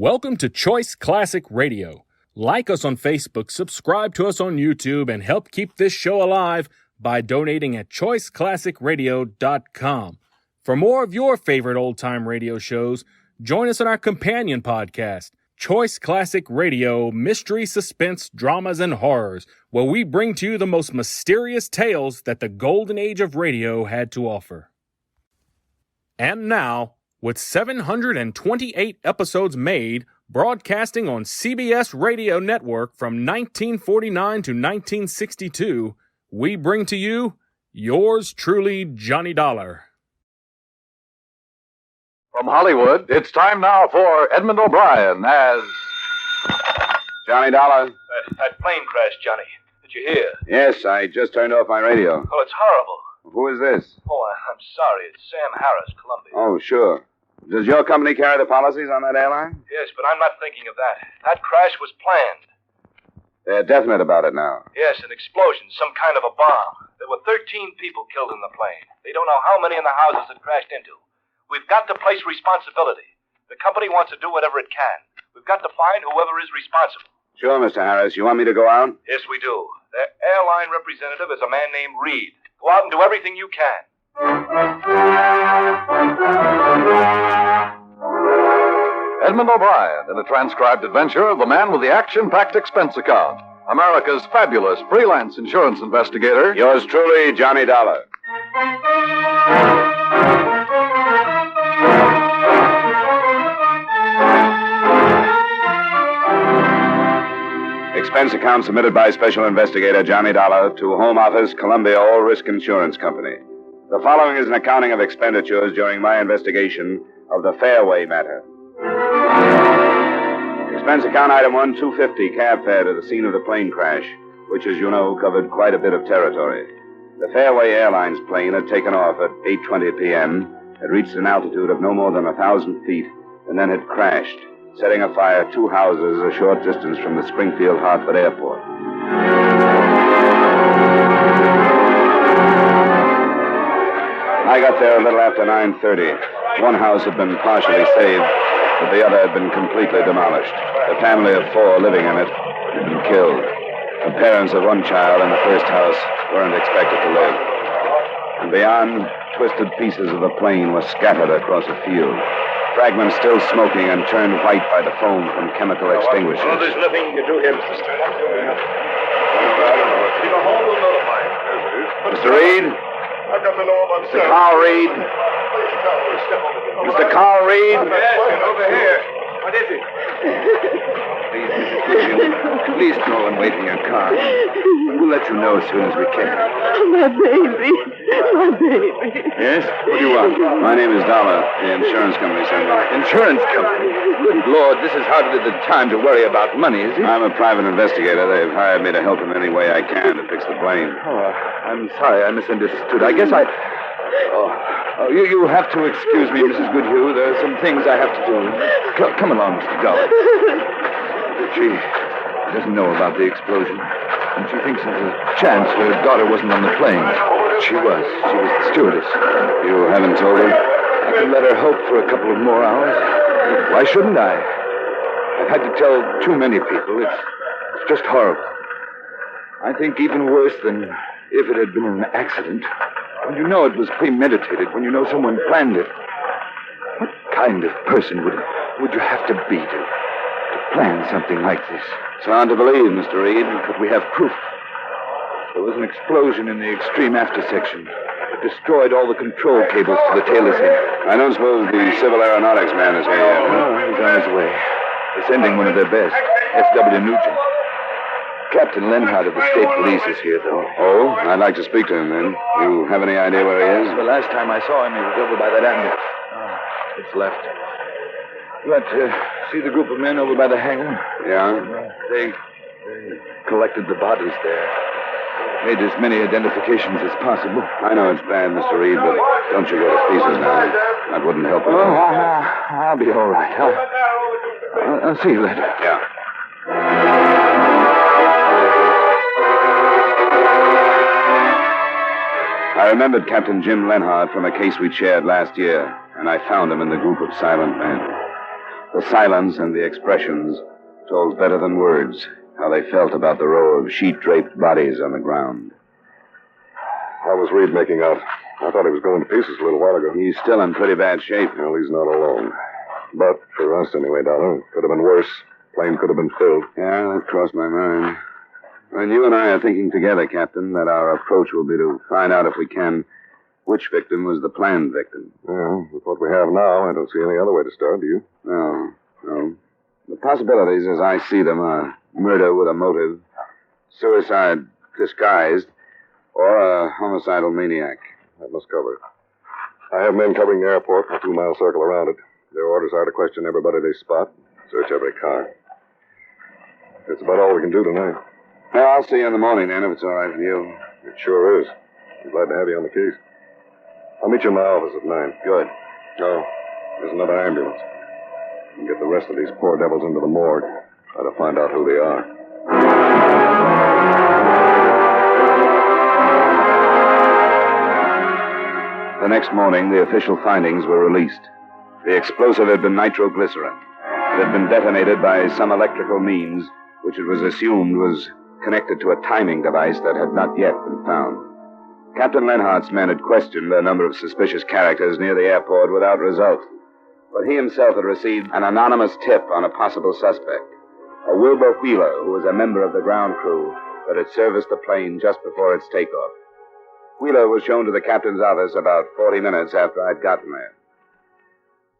Welcome to Choice Classic Radio. Like us on Facebook, subscribe to us on YouTube, and help keep this show alive by donating at choiceclassicradio.com. For more of your favorite old-time radio shows, join us on our companion podcast, Choice Classic Radio, Mystery, Suspense, Dramas, and Horrors, where we bring to you the most mysterious tales that the golden age of radio had to offer. And now, with 728 episodes made, broadcasting on CBS Radio Network from 1949 to 1962, we bring to you yours truly, Johnny Dollar. From Hollywood, it's time now for Edmund O'Brien as Johnny Dollar? That plane crash, Johnny. Did you hear? Yes, I just turned off my radio. Oh, it's horrible. Who is this? Oh, I'm sorry. It's Sam Harris, Columbia. Oh, sure. Does your company carry the policies on that airline? Yes, but I'm not thinking of that. That crash was planned. They're definite about it now. Yes, an explosion, some kind of a bomb. There were 13 people killed in the plane. They don't know how many in the houses it crashed into. We've got to place responsibility. The company wants to do whatever it can. We've got to find whoever is responsible. Sure, Mr. Harris. You want me to go out? Yes, we do. Their airline representative is a man named Reed. Go out and do everything you can. Edmund O'Brien in a transcribed adventure of the man with the action-packed expense account, America's fabulous freelance insurance investigator. Yours truly, Johnny Dollar. Expense account submitted by Special Investigator Johnny Dollar to Home Office, Columbia All Risk Insurance Company. The following is an accounting of expenditures during my investigation of the Fairway matter. Expense account item 1, $250 cab fare to the scene of the plane crash, which, as you know, covered quite a bit of territory. The Fairway Airlines plane had taken off at 8:20 p.m., had reached an altitude of no more than 1,000 feet, and then had crashed, setting afire 2 houses a short distance from the Springfield-Hartford Airport. I got there a little after 9:30. One house had been partially saved, but the other had been completely demolished. The family of 4 living in it had been killed. The parents of one child in the first house weren't expected to live. And beyond, twisted pieces of the plane were scattered across a field. Fragments still smoking and turned white by the foam from chemical extinguishers. Oh, there's nothing you can do here, Mr. Stern. Mr. Reed? I've got to know about Mr. Carl Reed? Mr. Carl Reed? Yes, over here. What is it? Please, Mrs. Goodhue, please go and wait in your car. We'll let you know as soon as we can. My baby. My baby. Yes? What do you want? My name is Dollar. The insurance company sent me. Insurance company? Good Lord, this is hardly the time to worry about money, is it? I'm a private investigator. They've hired me to help in any way I can to fix the plane. Oh, I'm sorry. I misunderstood. I guess I... Oh, you have to excuse me, Mrs. Goodhue. There are some things I have to do. Come along, Mr. Dollar. She doesn't know about the explosion. And she thinks there's a chance her daughter wasn't on the plane. She was. She was the stewardess. You haven't told her? I can let her hope for a couple of more hours. Why shouldn't I? I've had to tell too many people. It's just horrible. I think even worse than if it had been an accident. When you know it was premeditated, when you know someone planned it. What kind of person would you have to be to plan something like this? It's hard to believe, Mr. Reed, but we have proof. There was an explosion in the extreme after section. It destroyed all the control cables to the tail assembly. I don't suppose the civil aeronautics man is here yet. No, he's on his way. They're sending one of their best, S.W. Nugent. Captain Lenhardt of the state police is here, though. Oh? I'd like to speak to him, then. You have any idea where he is? The last time I saw him, he was over by that ambulance. It's left. You want to see the group of men over by the hangar? Yeah? They collected the bodies there. Made as many identifications as possible. I know it's bad, Mr. Reed, but don't you go to pieces now. That wouldn't help you. Oh, I'll be all right. I'll see you later. Yeah. I remembered Captain Jim Lenhardt from a case we shared last year, and I found him in the group of silent men. The silence and the expressions told better than words how they felt about the row of sheet-draped bodies on the ground. How was Reed making out? I thought he was going to pieces a little while ago. He's still in pretty bad shape. Well, he's not alone. But for us, anyway, Dollar, it could have been worse. Plane could have been filled. Yeah, that crossed my mind. And you and I are thinking together, Captain, that our approach will be to find out if we can which victim was the planned victim. Yeah, with what we have now, I don't see any other way to start, do you? No. The possibilities, as I see them, are murder with a motive, suicide disguised, or a homicidal maniac. That must cover it. I have men covering the airport in a 2-mile circle around it. Their orders are to question everybody they spot, search every car. That's about all we can do tonight. Well, I'll see you in the morning, then, if it's all right with you. It sure is. I'm glad to have you on the case. I'll meet you in my office at 9. Good. Oh, there's another ambulance. And get the rest of these poor devils into the morgue. Try to find out who they are. The next morning, the official findings were released. The explosive had been nitroglycerin. It had been detonated by some electrical means, which it was assumed was connected to a timing device that had not yet been found. Captain Lenhart's men had questioned a number of suspicious characters near the airport without result. But he himself had received an anonymous tip on a possible suspect, a Wilbur Wheeler, who was a member of the ground crew that had serviced the plane just before its takeoff. Wheeler was shown to the captain's office about 40 minutes after I'd gotten there.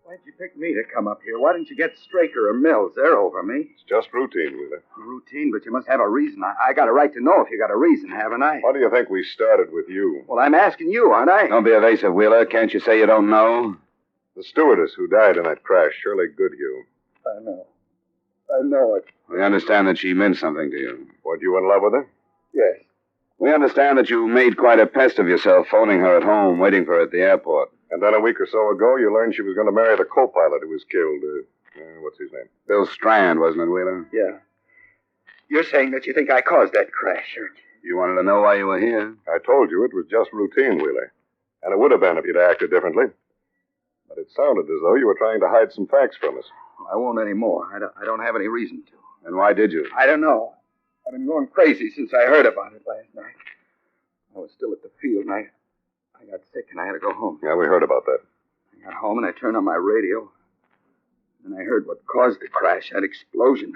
Why'd you pick me to come up here? Why didn't you get Straker or Mills? They're over me. It's just routine, Wheeler. Routine, but you must have a reason. I got a right to know if you got a reason, haven't I? Why do you think we started with you? Well, I'm asking you, aren't I? Don't be evasive, Wheeler. Can't you say you don't know? The stewardess who died in that crash, Shirley Goodhue. I know it. We understand that she meant something to you. Weren't you in love with her? Yes. We understand that you made quite a pest of yourself phoning her at home, waiting for her at the airport. And then a week or so ago, you learned she was going to marry the co-pilot who was killed. What's his name? Bill Strand, wasn't it, Wheeler? Yeah. You're saying that you think I caused that crash, aren't you? You wanted to know why you were here? I told you it was just routine, Wheeler. And it would have been if you'd acted differently. But it sounded as though you were trying to hide some facts from us. Well, I won't anymore. I don't have any reason to. And why did you? I don't know. I've been going crazy since I heard about it last night. I was still at the field, and I got sick, and I had to go home. Yeah, we heard about that. I got home, and I turned on my radio. And I heard what caused the crash, that explosion.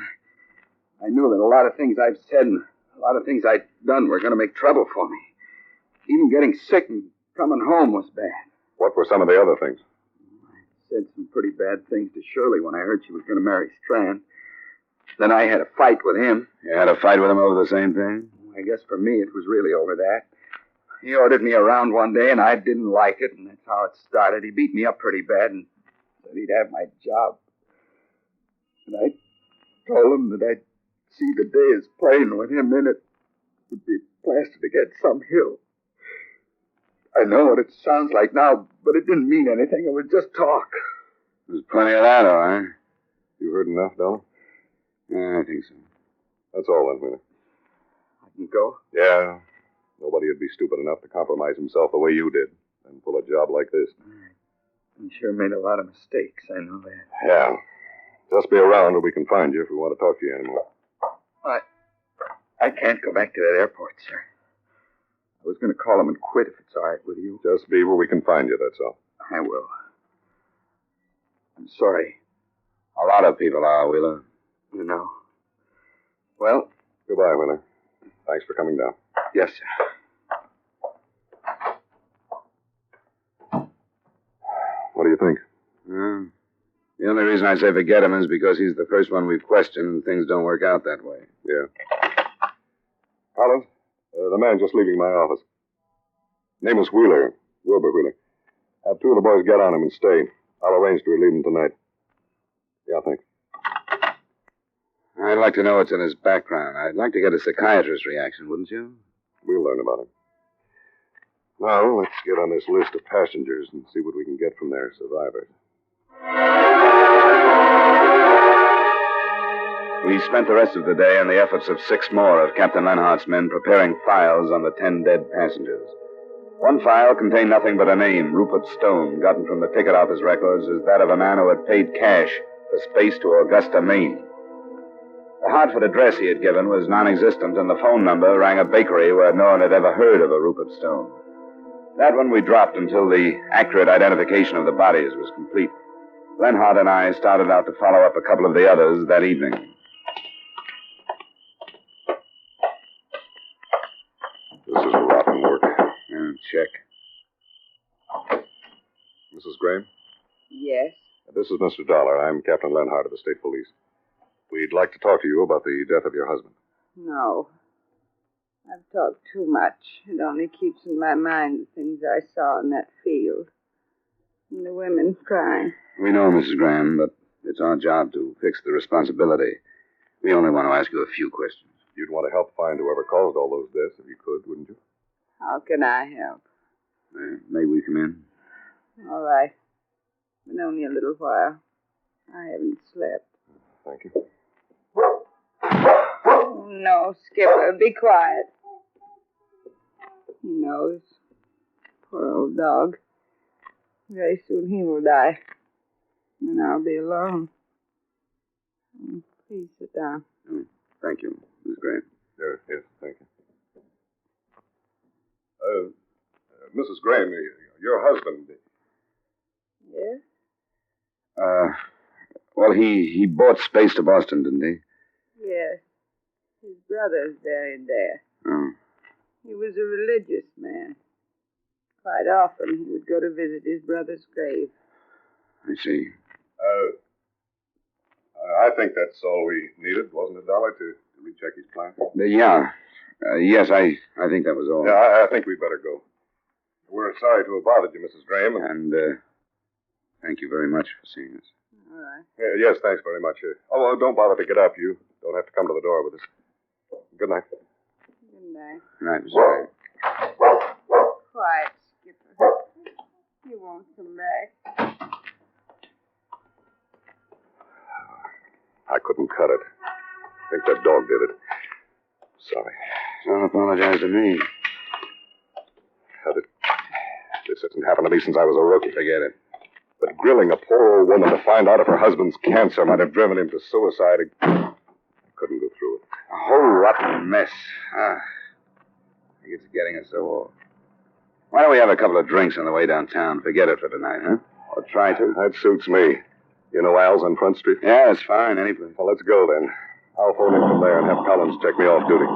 I knew that a lot of things I've said and a lot of things I'd done were going to make trouble for me. Even getting sick and coming home was bad. What were some of the other things? I said some pretty bad things to Shirley when I heard she was going to marry Strand. Then I had a fight with him. You had a fight with him over the same thing? I guess for me it was really over that. He ordered me around one day, and I didn't like it, and that's how it started. He beat me up pretty bad and said he'd have my job. And I told him that I'd see the day his plane with him in it would be plastered against some hill. I know what it sounds like now, but it didn't mean anything. It was just talk. There's plenty of that, all right. You heard enough, Dollar? Yeah, I think so. That's all then, Wheeler. I can go? Yeah. Nobody would be stupid enough to compromise himself the way you did and pull a job like this. I sure made a lot of mistakes, I know that. Yeah. Just be around or we can find you if we want to talk to you anymore. I can't go back to that airport, sir. I was going to call him and quit if it's all right with you. Just be where we can find you, that's all. I will. I'm sorry. A lot of people are, Wheeler. You know. Well, Goodbye, Wheeler. Thanks for coming down. yes, sir. What do you think? The only reason I say forget him is because he's the first one we've questioned and things don't work out that way. Yeah. Collins, the man just leaving my office. Name is Wheeler, Wilbur Wheeler. Have two of the boys get on him and stay. I'll arrange to relieve him tonight. Yeah, thanks. I'd like to know what's in his background. I'd like to get a psychiatrist's reaction, wouldn't you? We'll learn about him. Now, let's get on this list of passengers and see what we can get from their survivors. We spent the rest of the day in the efforts of 6 more of Captain Lenhart's men preparing files on the 10 dead passengers. One file contained nothing but a name, Rupert Stone, gotten from the ticket office records as that of a man who had paid cash for space to Augusta, Maine. The Hartford address he had given was non-existent, and the phone number rang a bakery where no one had ever heard of a Rupert Stone. That one we dropped until the accurate identification of the bodies was complete. Lenhart and I started out to follow up a couple of the others that evening. This is rotten work. Yeah, check. Mrs. Graham? Yes? This is Mr. Dollar. I'm Captain Lenhart of the State Police. We'd like to talk to you about the death of your husband. No. I've talked too much. It only keeps in my mind the things I saw in that field. And the women crying. We know, Mrs. Graham, but it's our job to fix the responsibility. We only want to ask you a few questions. You'd want to help find whoever caused all those deaths if you could, wouldn't you? How can I help? May we come in? All right. But only a little while. I haven't slept. Thank you. Oh, no, Skipper, be quiet. He knows. Poor old dog. Very soon he will die. And I'll be alone. Please sit down. Thank you, Mrs. Graham. Yes, thank you. Mrs. Graham, your husband... Yes? Well, he bought space to Boston, didn't he? Yes. His brother's buried there. Oh. He was a religious man. Quite often he would go to visit his brother's grave. I see. I think that's all we needed, wasn't it, Dollar, to recheck his plan? Yeah. Yes, I think that was all. Yeah, I think we'd better go. We're sorry to have bothered you, Mrs. Graham. And thank you very much for seeing us. All right. Yes, thanks very much. Don't bother to get up. You don't have to come to the door with us. Good night. Good night. Good night, Mrs. Graham. Quiet, Skipper. He won't come back. I couldn't cut it. I think that dog did it. Sorry. Don't apologize to me. This hasn't happened to me since I was a rookie. Forget it. But grilling a poor old woman to find out if her husband's cancer might have driven him to suicide. I couldn't go through it. A whole rotten mess. I think it's getting us so old. Why don't we have a couple of drinks on the way downtown? Forget it for tonight, huh? Or try to. That suits me. You know Al's on Front Street? Yeah, it's fine. Any place. Well, let's go then. I'll phone in from there and have Collins check me off duty.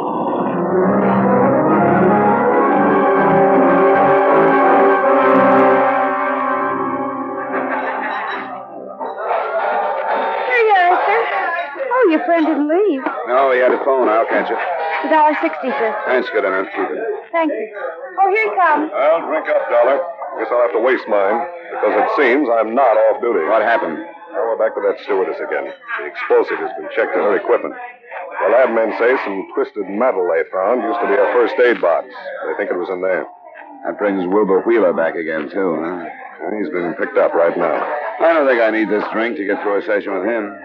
Your friend didn't leave. No, he had a phone. I'll catch it. It's $1.60, sir. That's good enough. Keep it. Thank you. Oh, here he comes. Well, drink up, Dollar. Guess I'll have to waste mine, because it seems I'm not off duty. What happened? Now we're back to that stewardess again. The explosive has been checked to her equipment. The lab men say some twisted metal they found used to be a first aid box. They think it was in there. That brings Wilbur Wheeler back again, too, huh? He's been picked up right now. I don't think I need this drink to get through a session with him.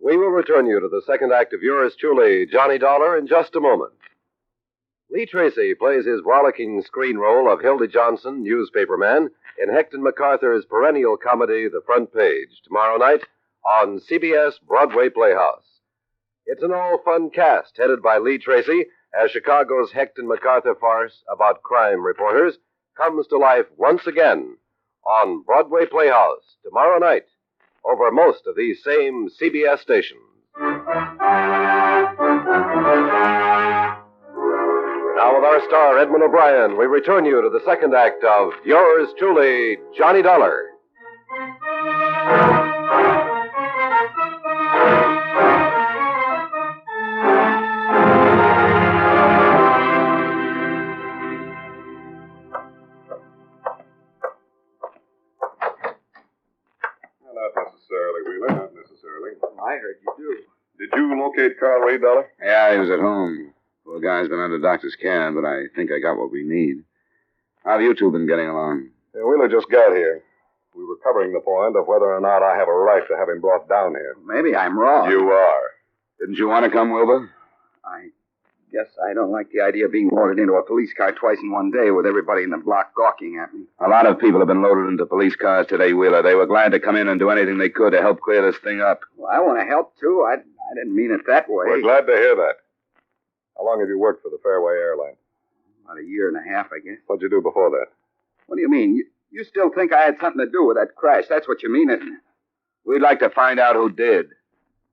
We will return you to the second act of yours truly, Johnny Dollar, in just a moment. Lee Tracy plays his rollicking screen role of Hilda Johnson, newspaperman, in Hector MacArthur's perennial comedy, The Front Page, tomorrow night on CBS Broadway Playhouse. It's an all-fun cast headed by Lee Tracy as Chicago's Hector MacArthur farce about crime reporters comes to life once again on Broadway Playhouse tomorrow night over most of these same CBS stations. Now with our star, Edmund O'Brien, we return you to the second act of yours truly, Johnny Dollar. I heard you do. Did you locate Carl Ray, Dollar? Yeah, he was at home. Poor guy's been under doctor's care, but I think I got what we need. How have you two been getting along? Yeah, Wheeler just got here. We were covering the point of whether or not I have a right to have him brought down here. Maybe I'm wrong. You are. Didn't you want to come, Wilbur? I guess I don't like the idea of being loaded into a police car twice in one day with everybody in the block gawking at me. A lot of people have been loaded into police cars today, Wheeler. They were glad to come in and do anything they could to help clear this thing up. Well, I want to help, too. I didn't mean it that way. We're glad to hear that. How long have you worked for the Fairway Airline? About a year and a half, I guess. What'd you do before that? What do you mean? You still think I had something to do with that crash? That's what you mean, isn't it? We'd like to find out who did.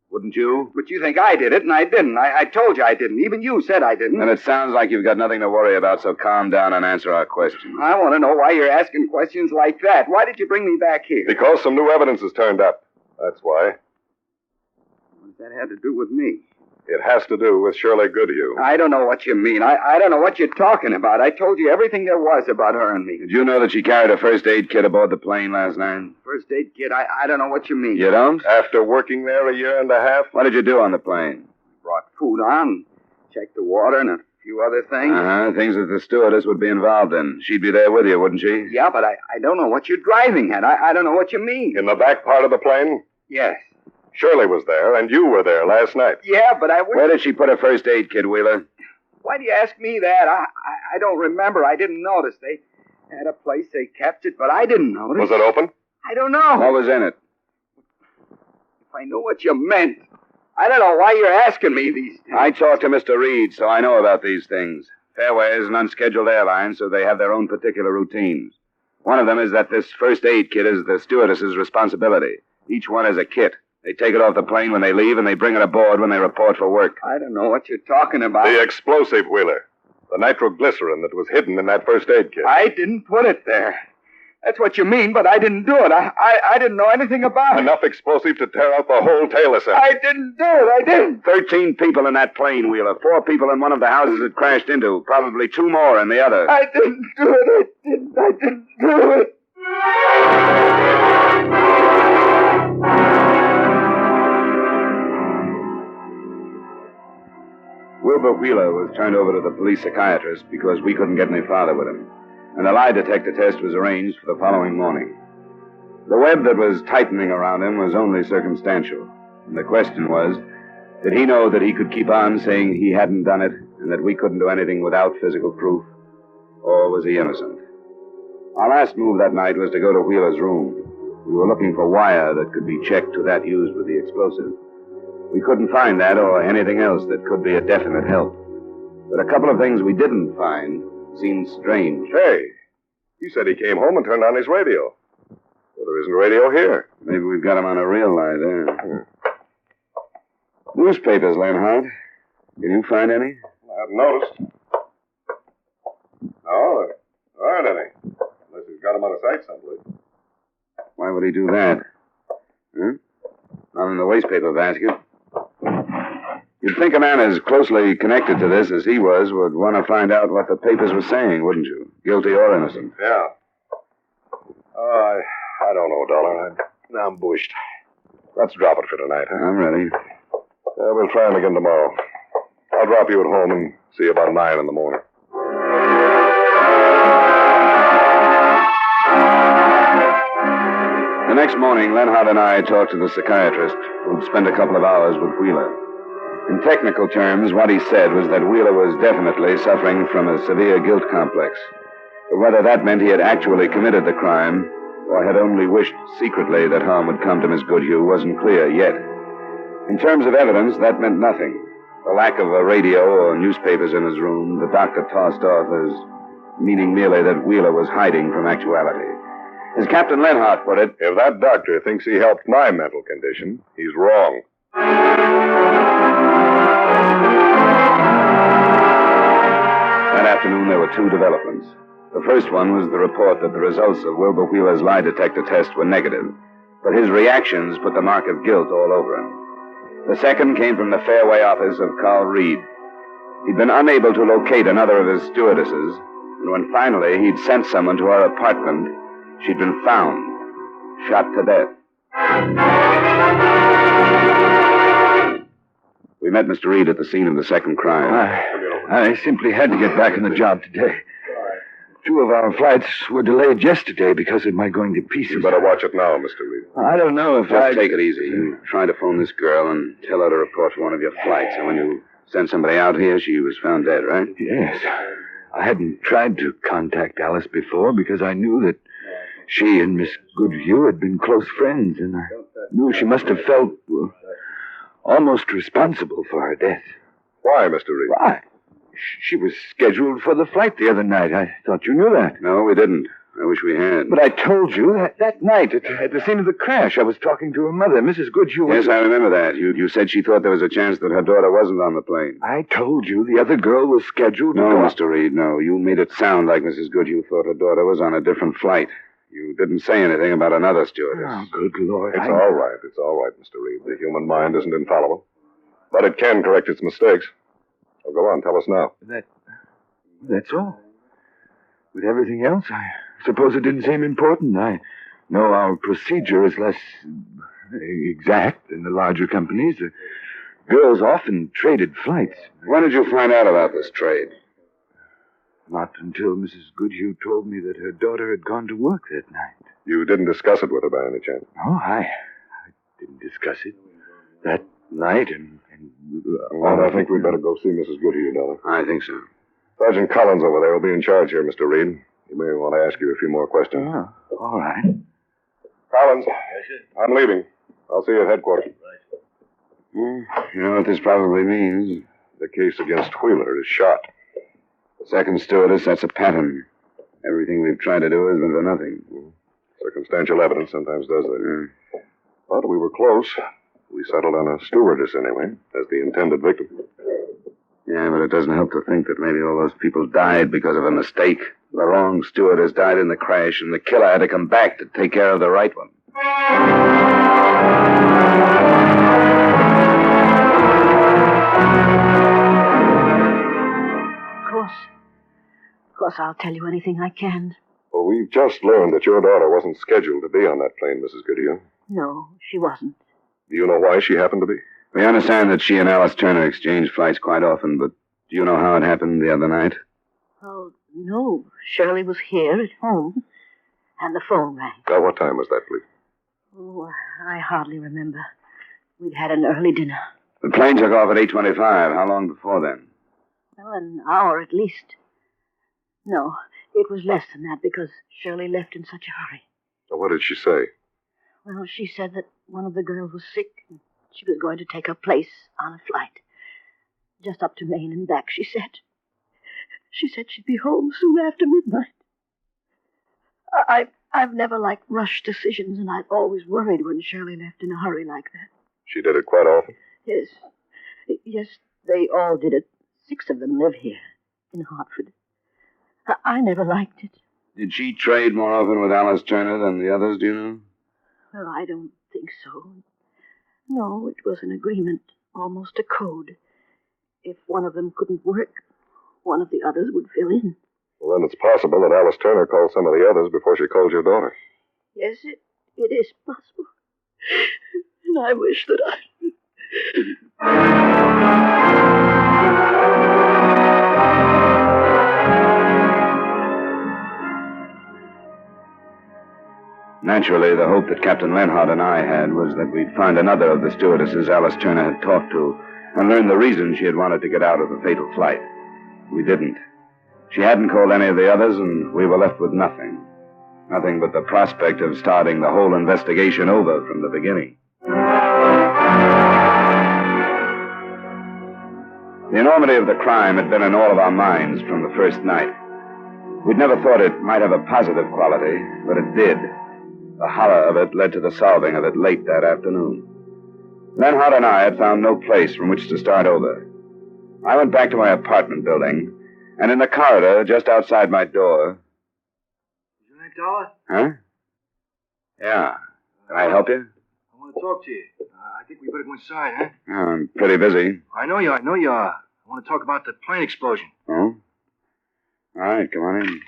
Wouldn't you? But you think I did it, and I didn't. I told you I didn't. Even you said I didn't. And it sounds like you've got nothing to worry about, so calm down and answer our questions. I want to know why you're asking questions like that. Why did you bring me back here? Because some new evidence has turned up. That's why. What does that have to do with me? It has to do with Shirley Goodhue. I don't know what you mean. I don't know what you're talking about. I told you everything there was about her and me. Did you know that she carried a first aid kit aboard the plane last night? First aid kit? I don't know what you mean. You don't? After working there a year and a half? What did you do on the plane? Brought food on, checked the water, and a few other things. Things that the stewardess would be involved in. She'd be there with you, wouldn't she? Yeah, but I don't know what you're driving at. I don't know what you mean. In the back part of the plane? Yes. Shirley was there, and you were there last night. Yeah, but I... Where did she put her first aid kit, Wheeler? Why do you ask me that? I don't remember. I didn't notice. They had a place they kept it, but I didn't notice. Was it open? I don't know. What was in it? If I knew what you meant, I don't know why you're asking me these things. I talked to Mr. Reed, so I know about these things. Fairway is an unscheduled airline, so they have their own particular routines. One of them is that this first aid kit is the stewardess's responsibility. Each one is a kit. They take it off the plane when they leave, and they bring it aboard when they report for work. I don't know what you're talking about. The explosive, Wheeler. The nitroglycerin that was hidden in that first aid kit. I didn't put it there. That's what you mean, but I didn't do it. I didn't know anything about it. Enough explosive to tear out the whole tail assembly. I didn't do it. I didn't. 13 people in that plane, Wheeler. 4 people in one of the houses it crashed into. Probably 2 more in the other. I didn't do it. I didn't do it. Wilbur Wheeler was turned over to the police psychiatrist because we couldn't get any farther with him, and a lie detector test was arranged for the following morning. The web that was tightening around him was only circumstantial, and the question was, did he know that he could keep on saying he hadn't done it and that we couldn't do anything without physical proof, or was he innocent? Our last move that night was to go to Wheeler's room. We were looking for wire that could be checked to that used with the explosive. We couldn't find that or anything else that could be a definite help. But a couple of things we didn't find seemed strange. Hey, he said he came home and turned on his radio. Well, there isn't a radio here. Maybe we've got him on a real lie there. Newspapers, Lenhart. Can you find any? I haven't noticed. No, there aren't any. Unless he's got them on a site someplace. Why would he do that? Huh? Not in the wastepaper basket. You'd think a man as closely connected to this as he was would want to find out what the papers were saying, wouldn't you? Guilty or innocent. Yeah. I don't know, Dollar. I'm bushed. Let's drop it for tonight, huh? I'm ready. We'll try him again tomorrow. I'll drop you at home and see you about 9 in the morning. The next morning, Lenhart and I talked to the psychiatrist, who'd spent a couple of hours with Wheeler. In technical terms, what he said was that Wheeler was definitely suffering from a severe guilt complex. But whether that meant he had actually committed the crime or had only wished secretly that harm would come to Miss Goodhue wasn't clear yet. In terms of evidence, that meant nothing. The lack of a radio or newspapers in his room, the doctor tossed off as meaning merely that Wheeler was hiding from actuality. As Captain Lenhart put it, if that doctor thinks he helped my mental condition, he's wrong. That afternoon, there were 2 developments. The first one was the report that the results of Wilbur Wheeler's lie detector test were negative, but his reactions put the mark of guilt all over him. The second came from the Fairway office of Carl Reed. He'd been unable to locate another of his stewardesses, and when finally he'd sent someone to her apartment, she'd been found, shot to death. We met Mr. Reed at the scene of the second crime. I simply had to get back on the job today. 2 of our flights were delayed yesterday because of my going to pieces. You better watch it now, Mr. Reed. I don't know if Just take it easy. You try to phone this girl and tell her to report for one of your flights. And when you sent somebody out here, she was found dead, right? Yes. I hadn't tried to contact Alice before because I knew that she and Miss Goodhue had been close friends, and I knew she must have felt almost responsible for her death. Why, Mr. Reed? Why? She was scheduled for the flight the other night. I thought you knew that. No, we didn't. I wish we had. But I told you that night at the scene of the crash, I was talking to her mother, Mrs. Goodhue. Yes, I remember that. You said she thought there was a chance that her daughter wasn't on the plane. I told you the other girl was scheduled to No, go. Mr. Reed, no. You made it sound like Mrs. Goodhue thought her daughter was on a different flight. You didn't say anything about another stewardess. Oh, good Lord. It's all right. It's all right, Mr. Reed. The human mind isn't infallible. But it can correct its mistakes. Well, go on. Tell us now. That's all. With everything else, I suppose it didn't seem important. I know our procedure is less exact than the larger companies. The girls often traded flights. When did you find out about this trade? Not until Mrs. Goodhue told me that her daughter had gone to work that night. You didn't discuss it with her by any chance? Oh, I didn't discuss it that night, Well, I think we'd better go see Mrs. Goodhue, Dollar. I think so. Sergeant Collins over there will be in charge here, Mr. Reed. He may want to ask you a few more questions. Oh, all right. Collins, I'm leaving. I'll see you at headquarters. You know what this probably means? The case against Wheeler is shot. The second stewardess, that's a pattern. Everything we've tried to do has been for nothing. Circumstantial evidence sometimes does that. But we were close. We settled on a stewardess anyway, as the intended victim. Yeah, but it doesn't help to think that maybe all those people died because of a mistake. The wrong stewardess died in the crash, and the killer had to come back to take care of the right one. Of course, I'll tell you anything I can. Well, we've just learned that your daughter wasn't scheduled to be on that plane, Mrs. Goodhue. No, she wasn't. Do you know why she happened to be? We understand that she and Alice Turner exchange flights quite often, but do you know how it happened the other night? Oh, no. Shirley was here at home, and the phone rang. What time was that, please? Oh, I hardly remember. We'd had an early dinner. The plane took off at 8:25. How long before then? Well, an hour at least. No, it was less than that because Shirley left in such a hurry. What did she say? Well, she said that one of the girls was sick and she was going to take her place on a flight. Just up to Maine and back, she said. She said she'd be home soon after midnight. I've never liked rushed decisions, and I've always worried when Shirley left in a hurry like that. She did it quite often? Yes. Yes, they all did it. 6 of them live here in Hartford. I never liked it. Did she trade more often with Alice Turner than the others, do you know? Well, I don't think so. No, it was an agreement, almost a code. If one of them couldn't work, one of the others would fill in. Well, then it's possible that Alice Turner called some of the others before she called your daughter. Yes, it is possible. And I wish that I... Naturally, the hope that Captain Lenhart and I had was that we'd find another of the stewardesses Alice Turner had talked to and learn the reason she had wanted to get out of the fatal flight. We didn't. She hadn't called any of the others, and we were left with nothing. Nothing but the prospect of starting the whole investigation over from the beginning. The enormity of the crime had been in all of our minds from the first night. We'd never thought it might have a positive quality, but it did. The horror of it led to the solving of it late that afternoon. Lenhart and I had found no place from which to start over. I went back to my apartment building, and in the corridor just outside my door... Is your name Dollar? Huh? Yeah. Can I help you? I want to talk to you. I think we better go inside, huh? Oh, I'm pretty busy. I know you are. I want to talk about the plane explosion. Oh? All right, come on in.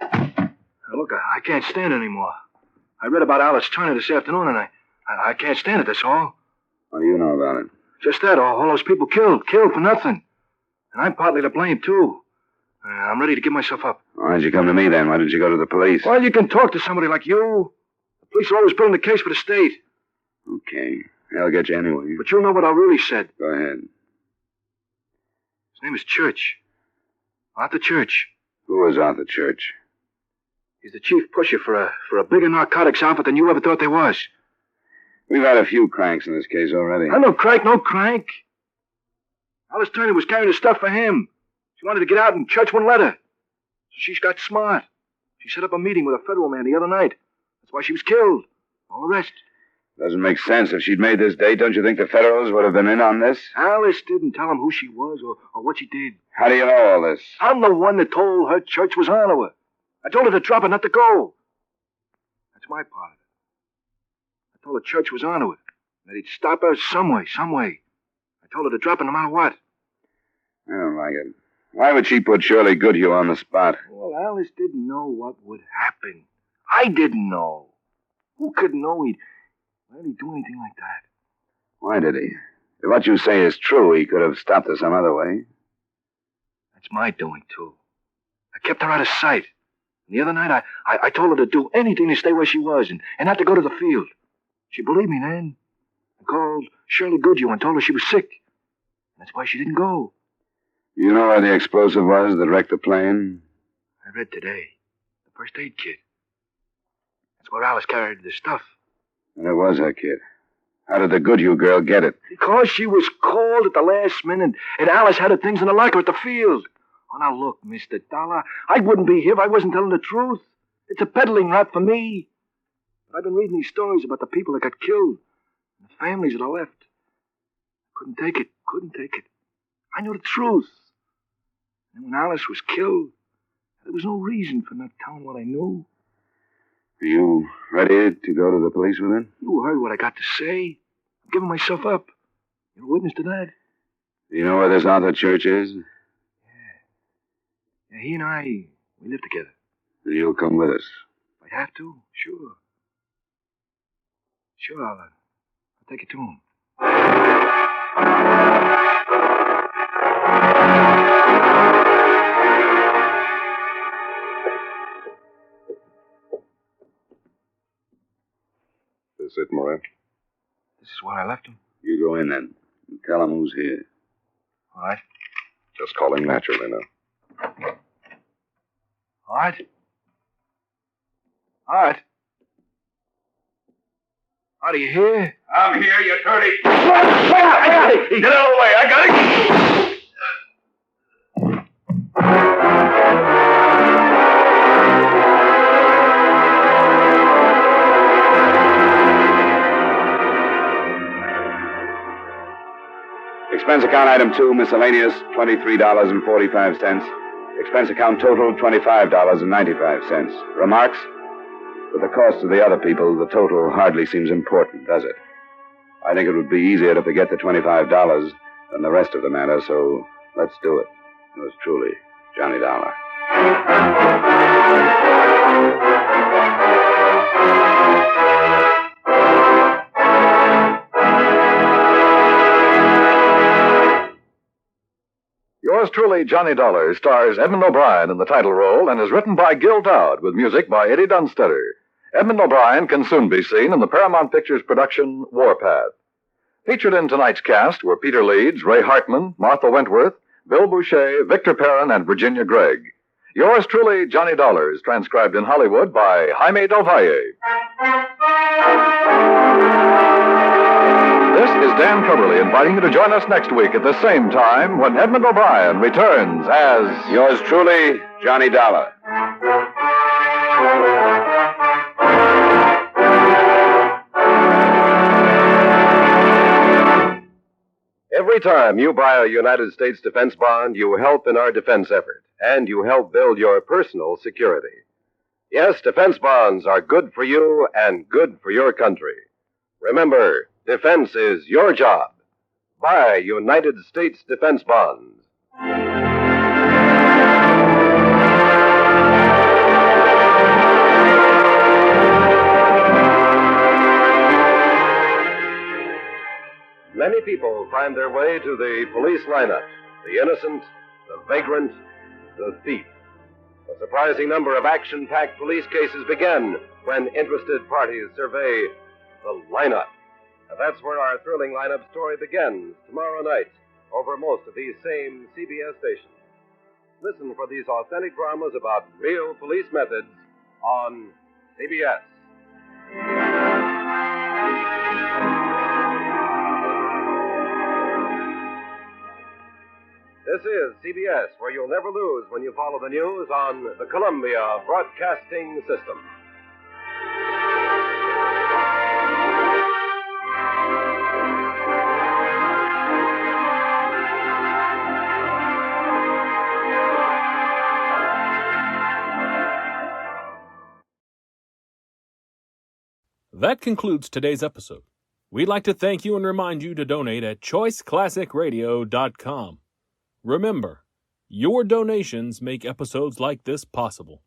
Now, look, I can't stand it anymore. I read about Alice Turner this afternoon, and I can't stand it, that's all. What do you know about it? Just that, all those people killed for nothing. And I'm partly to blame, too. I'm ready to give myself up. Why'd you come to me, then? Why didn't you go to the police? Well, you can talk to somebody like you. The police are always building the case for the state. Okay. They'll get you anyway. But you'll know what I really said. Go ahead. His name is Church. Arthur Church. Who is Arthur Church? He's the chief pusher for a bigger narcotics outfit than you ever thought there was. We've had a few cranks in this case already. I'm no crank, no crank. Alice Turner was carrying the stuff for him. She wanted to get out and Church wouldn't let her. So she got smart. She set up a meeting with a federal man the other night. That's why she was killed. All the rest. Doesn't make sense. If she'd made this date, don't you think the Federals would have been in on this? Alice didn't tell him who she was or what she did. How do you know all this? I'm the one that told her Church was on to her. I told her to drop her, not to go. That's my part of it. I told her Church was on to her. That he'd stop her some way. I told her to drop her no matter what. I don't like it. Why would she put Shirley Goodhue on the spot? Well, Alice didn't know what would happen. I didn't know. Who could know he'd do anything like that? Why did he? If what you say is true, he could have stopped her some other way. That's my doing, too. I kept her out of sight. And the other night, I told her to do anything to stay where she was and not to go to the field. She believed me then. I called Shirley Goodhue and told her she was sick. That's why she didn't go. You know where the explosive was that wrecked the plane? I read today. The first aid kit. That's where Alice carried the stuff. And it was her kit. How did the Goodhue girl get it? Because she was called at the last minute, and Alice had her things in the locker at the field. Oh, now look, Mr. Dollar, I wouldn't be here if I wasn't telling the truth. It's a peddling rap for me. But I've been reading these stories about the people that got killed, and the families that are left. Couldn't take it. I knew the truth. And when Alice was killed, there was no reason for not telling what I knew. Are you ready to go to the police with it? You heard what I got to say. I'm giving myself up. You're a witness to that. Do you know where this Arthur Church is? Yeah, he and I, we live together. Then you'll come with us. If I have to, sure. Sure, I'll take it to him. This it, Moran? This is where I left him. You go in then and tell him who's here. All right. Just call him naturally now. All right. Art, are you here? I'm here, you dirty... I got it! Get out of the way, I got it! Expense account item 2, miscellaneous, $23.45. Expense account total, $25.95. Remarks? With the cost of the other people, the total hardly seems important, does it? I think it would be easier to forget the $25 than the rest of the matter, so let's do it. Yours truly, Johnny Dollar. Yours truly, Johnny Dollar, stars Edmund O'Brien in the title role and is written by Gil Dowd with music by Eddie Dunstetter. Edmund O'Brien can soon be seen in the Paramount Pictures production Warpath. Featured in tonight's cast were Peter Leeds, Ray Hartman, Martha Wentworth, Bill Boucher, Victor Perrin, and Virginia Gregg. Yours truly, Johnny Dollar, is transcribed in Hollywood by Jaime Del Valle. This is Dan Coverly inviting you to join us next week at the same time when Edmund O'Brien returns as... Yours truly, Johnny Dollar. Every time you buy a United States defense bond, you help in our defense effort, and you help build your personal security. Yes, defense bonds are good for you and good for your country. Remember, defense is your job. Buy United States defense bonds. Many people find their way to the police lineup. The innocent, the vagrant, the thief. A surprising number of action-packed police cases begin when interested parties survey the lineup. And that's where our thrilling lineup story begins tomorrow night over most of these same CBS stations. Listen for these authentic dramas about real police methods on CBS. This is CBS, where you'll never lose when you follow the news on the Columbia Broadcasting System. That concludes today's episode. We'd like to thank you and remind you to donate at choiceclassicradio.com. Remember, your donations make episodes like this possible.